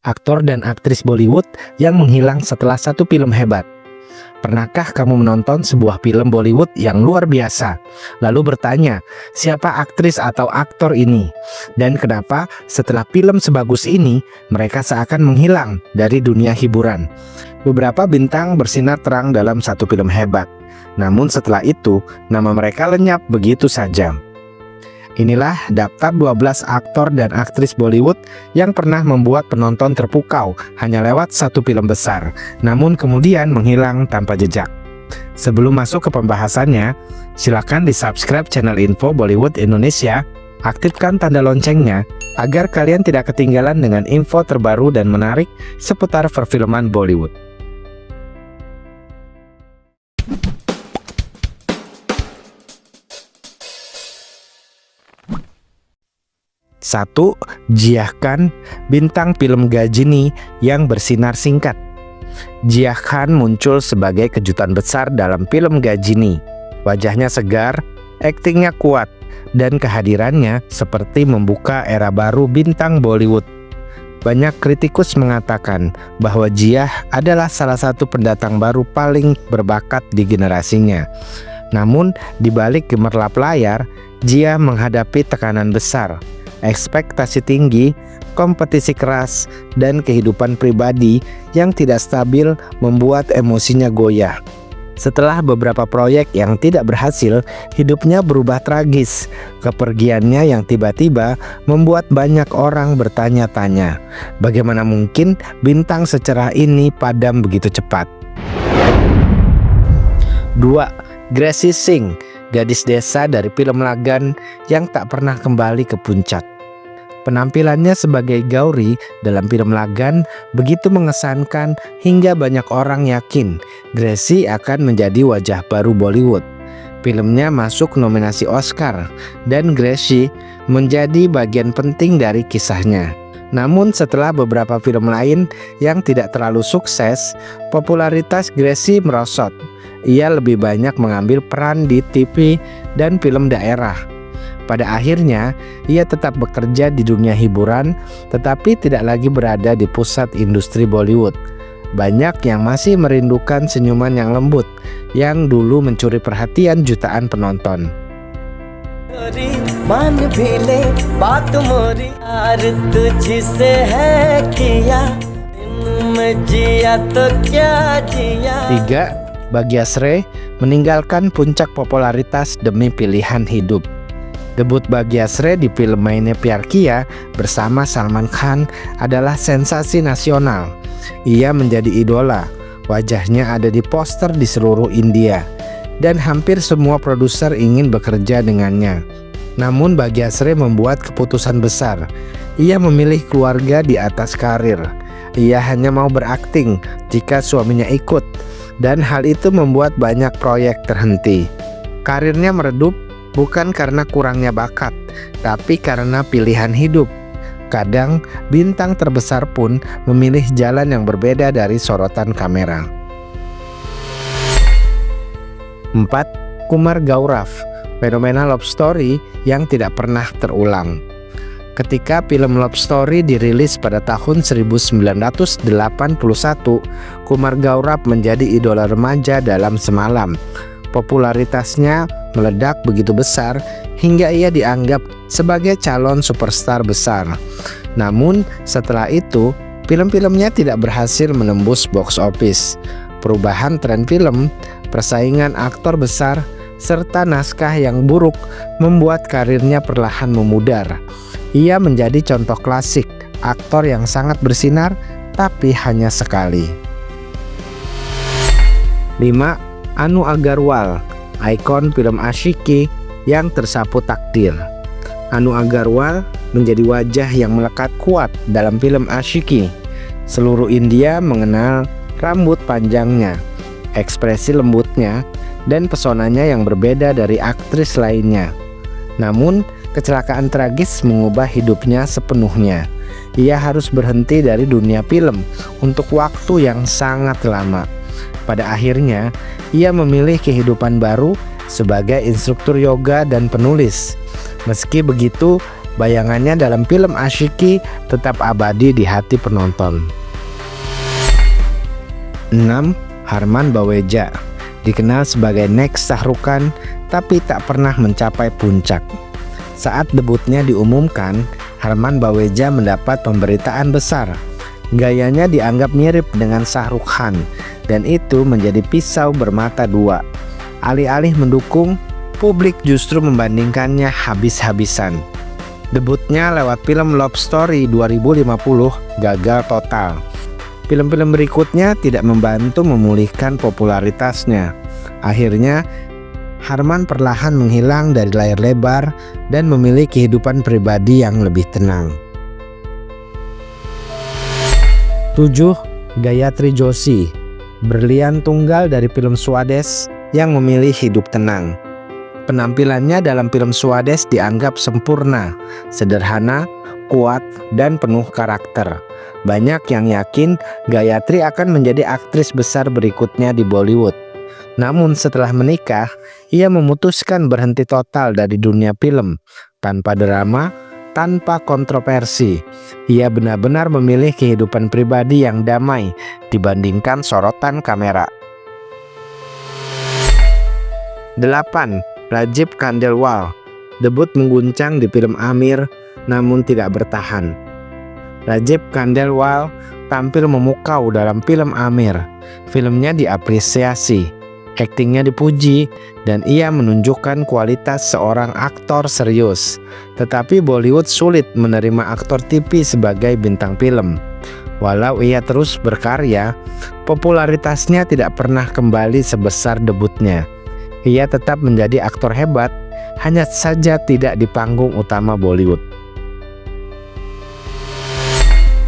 aktor dan aktris Bollywood yang menghilang setelah satu film hebat. Pernahkah kamu menonton sebuah film Bollywood yang luar biasa, lalu bertanya, siapa aktris atau aktor ini? Dan kenapa setelah film sebagus ini, mereka seakan menghilang dari dunia hiburan? Beberapa bintang bersinar terang dalam satu film hebat, namun setelah itu, nama mereka lenyap begitu saja. Inilah daftar 12 aktor dan aktris Bollywood yang pernah membuat penonton terpukau hanya lewat satu film besar, namun kemudian menghilang tanpa jejak. Sebelum masuk ke pembahasannya, silakan di-subscribe channel Info Bollywood Indonesia, aktifkan tanda loncengnya agar kalian tidak ketinggalan dengan info terbaru dan menarik seputar perfilman Bollywood. 1. Jiah Khan, bintang film Ghajini yang bersinar singkat. Jiah Khan muncul sebagai kejutan besar dalam film Ghajini. Wajahnya segar, aktingnya kuat, dan kehadirannya seperti membuka era baru bintang Bollywood. Banyak kritikus mengatakan bahwa Jiah adalah salah satu pendatang baru paling berbakat di generasinya. Namun, di balik gemerlap layar, Jiah menghadapi tekanan besar, ekspektasi tinggi, kompetisi keras, dan kehidupan pribadi yang tidak stabil membuat emosinya goyah. Setelah beberapa proyek yang tidak berhasil, hidupnya berubah tragis. Kepergiannya yang tiba-tiba membuat banyak orang bertanya-tanya, bagaimana mungkin bintang secerah ini padam begitu cepat? 2. Gracie Singh, gadis desa dari film Lagan yang tak pernah kembali ke puncak. Penampilannya sebagai Gauri dalam film Lagan begitu mengesankan hingga banyak orang yakin Gracie akan menjadi wajah baru Bollywood. Filmnya masuk nominasi Oscar dan Gracie menjadi bagian penting dari kisahnya. Namun setelah beberapa film lain yang tidak terlalu sukses, popularitas Gracie merosot. Ia lebih banyak mengambil peran di TV dan film daerah. Pada akhirnya, ia tetap bekerja di dunia hiburan, tetapi tidak lagi berada di pusat industri Bollywood. Banyak yang masih merindukan senyuman yang lembut, yang dulu mencuri perhatian jutaan penonton. 3. Bagyasre meninggalkan puncak popularitas demi pilihan hidup. Debut Bagyasre di film Maine Pyar Kiya bersama Salman Khan adalah sensasi nasional. Ia menjadi idola, wajahnya ada di poster di seluruh India, dan hampir semua produser ingin bekerja dengannya. Namun Bagyasre membuat keputusan besar. Ia memilih keluarga di atas karir. Ia hanya mau berakting jika suaminya ikut, dan hal itu membuat banyak proyek terhenti. Karirnya meredup bukan karena kurangnya bakat, tapi karena pilihan hidup. Kadang bintang terbesar pun memilih jalan yang berbeda dari sorotan kamera. 4. Kumar Gaurav, fenomena love story yang tidak pernah terulang. Ketika film Love Story dirilis pada tahun 1981, Kumar Gaurav menjadi idola remaja dalam semalam. Popularitasnya meledak begitu besar hingga ia dianggap sebagai calon superstar besar. Namun setelah itu, film-filmnya tidak berhasil menembus box office. Perubahan tren film, persaingan aktor besar, serta naskah yang buruk membuat karirnya perlahan memudar. Ia menjadi contoh klasik aktor yang sangat bersinar tapi hanya sekali. 5. Anu Agarwal, ikon film asyiki yang tersapu takdir. Anu Agarwal menjadi wajah yang melekat kuat dalam film asyiki. Seluruh India mengenal rambut panjangnya, ekspresi lembutnya, dan pesonanya yang berbeda dari aktris lainnya. Namun, kecelakaan tragis mengubah hidupnya sepenuhnya. Ia harus berhenti dari dunia film untuk waktu yang sangat lama. Pada akhirnya, ia memilih kehidupan baru sebagai instruktur yoga dan penulis. Meski begitu, Bayangannya dalam film Asyiki tetap abadi di hati penonton. 6. Harman Baweja, dikenal sebagai Next Shah Rukh Khan tapi tak pernah mencapai puncak. Saat debutnya diumumkan, Harman Baweja mendapat pemberitaan besar. Gayanya dianggap mirip dengan Shah Rukh Khan dan itu menjadi pisau bermata dua. Alih-alih mendukung, publik justru membandingkannya habis-habisan. Debutnya lewat film Love Story 2050 gagal total. Film-film berikutnya tidak membantu memulihkan popularitasnya. Akhirnya, Harman perlahan menghilang dari layar lebar dan memilih kehidupan pribadi yang lebih tenang. 7. Gayatri Joshi, berlian tunggal dari film Swades yang memilih hidup tenang. Penampilannya dalam film Swades dianggap sempurna, sederhana, kuat, dan penuh karakter. Banyak yang yakin Gayatri akan menjadi aktris besar berikutnya di Bollywood. Namun setelah menikah, ia memutuskan berhenti total dari dunia film, tanpa drama, tanpa kontroversi. Ia benar-benar memilih kehidupan pribadi yang damai dibandingkan sorotan kamera. 8. Rajiv Khandelwal, debut mengguncang di film Amir namun tidak bertahan. Rajiv Khandelwal tampil memukau dalam film Amir. Filmnya diapresiasi, aktingnya dipuji, dan ia menunjukkan kualitas seorang aktor serius. Tetapi Bollywood sulit menerima aktor TV sebagai bintang film. Walau ia terus berkarya, popularitasnya tidak pernah kembali sebesar debutnya. Ia tetap menjadi aktor hebat, hanya saja tidak di panggung utama Bollywood.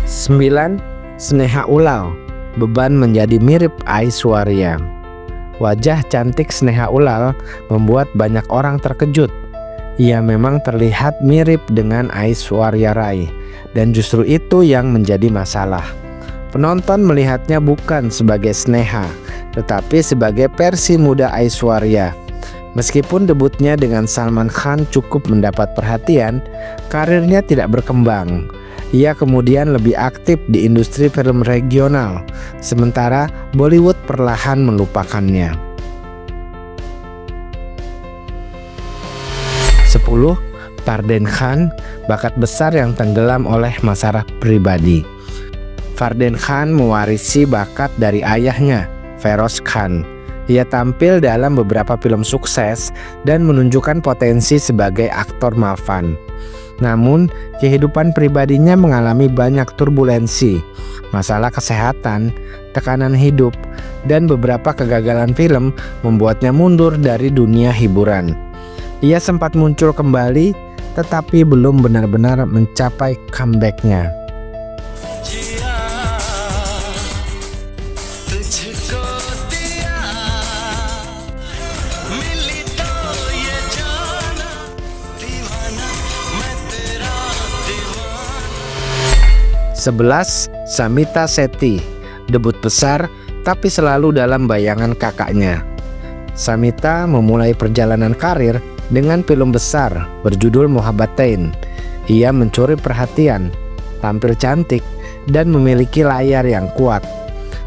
9. Sneha Ulal, beban menjadi mirip Aishwarya. Wajah cantik Sneha Ulal membuat banyak orang terkejut. Ia memang terlihat mirip dengan Aishwarya Rai, dan justru itu yang menjadi masalah. Penonton melihatnya bukan sebagai Sneha, tetapi sebagai versi muda Aishwarya. Meskipun debutnya dengan Salman Khan cukup mendapat perhatian, karirnya tidak berkembang. Ia kemudian lebih aktif di industri film regional, sementara Bollywood perlahan melupakannya. 10. Farden Khan, bakat besar yang tenggelam oleh masalah pribadi. Farden Khan mewarisi bakat dari ayahnya, Feroz Khan. Ia tampil dalam beberapa film sukses dan menunjukkan potensi sebagai aktor mapan. Namun, kehidupan pribadinya mengalami banyak turbulensi, masalah kesehatan, tekanan hidup, dan beberapa kegagalan film membuatnya mundur dari dunia hiburan. Ia sempat muncul kembali, tetapi belum benar-benar mencapai comeback-nya. Sebelas, Samita Sethi, debut besar tapi selalu dalam bayangan kakaknya. Samita memulai perjalanan karir dengan film besar berjudul Mohabbatein. Ia mencuri perhatian, tampil cantik, dan memiliki layar yang kuat.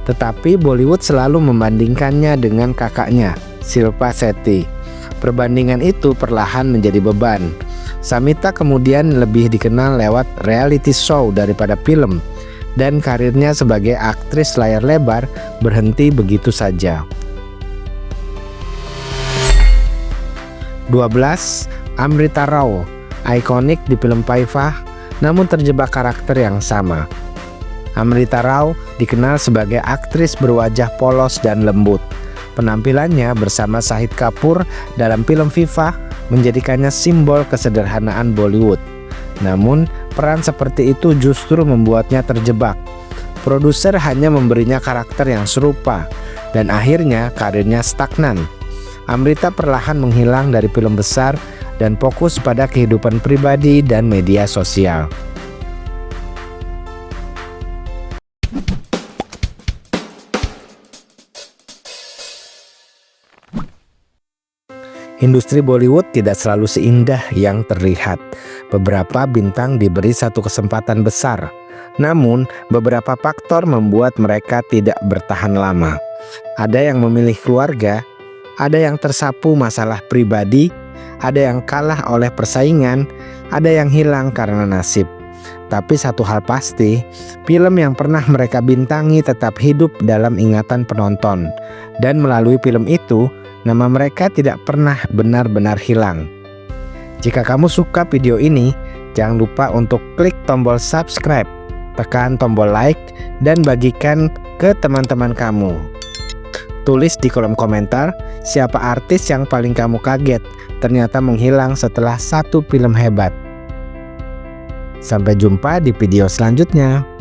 Tetapi Bollywood selalu membandingkannya dengan kakaknya, Shilpa Sethi. Perbandingan itu perlahan menjadi beban. Samita kemudian lebih dikenal lewat reality show daripada film, dan karirnya sebagai aktris layar lebar berhenti begitu saja. 12. Amrita Rao, ikonik di film Paifah, namun terjebak karakter yang sama. Amrita Rao dikenal sebagai aktris berwajah polos dan lembut. Penampilannya bersama Shahid Kapoor dalam film Viva menjadikannya simbol kesederhanaan Bollywood. Namun, peran seperti itu justru membuatnya terjebak. Produser hanya memberinya karakter yang serupa, dan akhirnya karirnya stagnan. Amrita perlahan menghilang dari film besar dan fokus pada kehidupan pribadi dan media sosial. Industri Bollywood tidak selalu seindah yang terlihat. Beberapa bintang diberi satu kesempatan besar, namun beberapa faktor membuat mereka tidak bertahan lama. Ada yang memilih keluarga, ada yang tersapu masalah pribadi, ada yang kalah oleh persaingan, ada yang hilang karena nasib. Tapi satu hal pasti, film yang pernah mereka bintangi tetap hidup dalam ingatan penonton. Dan melalui film itu, nama mereka tidak pernah benar-benar hilang. Jika kamu suka video ini, jangan lupa untuk klik tombol subscribe, tekan tombol like, dan bagikan ke teman-teman kamu. Tulis di kolom komentar siapa artis yang paling kamu kaget ternyata menghilang setelah satu film hebat. Sampai jumpa di video selanjutnya.